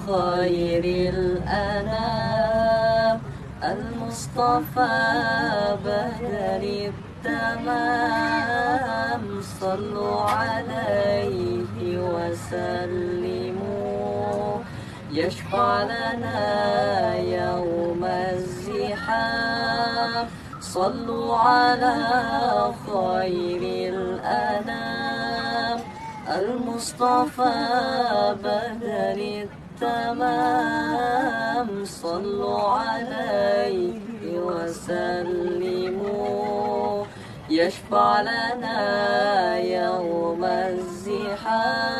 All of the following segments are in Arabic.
خير الأنام المصطفى بدر التمام. صلوا عليه وسلموا يشفع لنا يوم الزحام. صلوا على خير الأنام المصطفى بدر التمام. صلوا عليه وسلموا يشفع لنا يوم الزحام.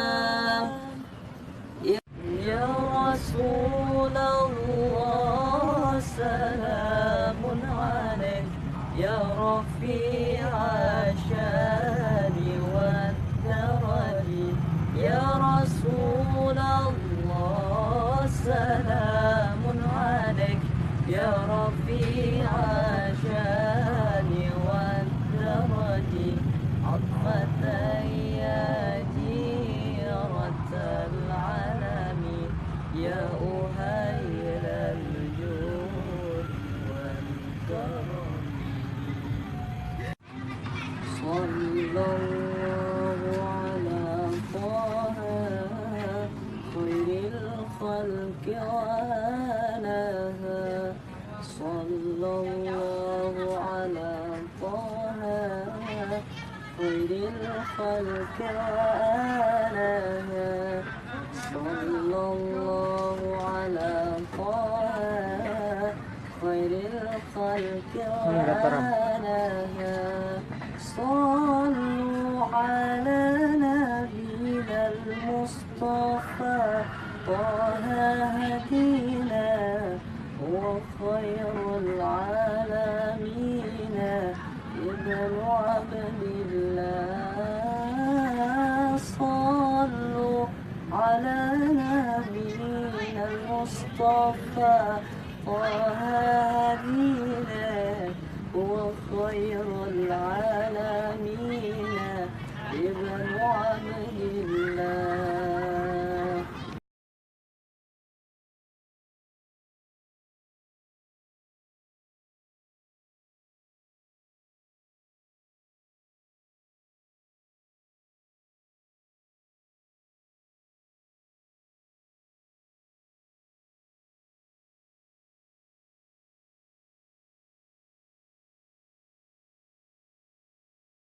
يا رسول الله سلام عليك يا رفيع الشان والدرج. يا رسول الله سلام عليك يا رفيع الشان والدرج. عطفة يا جيرة العالم يا أهيل الجود والكرم. صلى الله على طه خير الخلق وآله. صلى الله على طه خير الخلق وآله. صلى الله على طه خير الخلق وآله. صلوا على نبينا المصطفى طه هدينا وخير العالمين ابن عبد الله. صلوا على نبينا المصطفى طه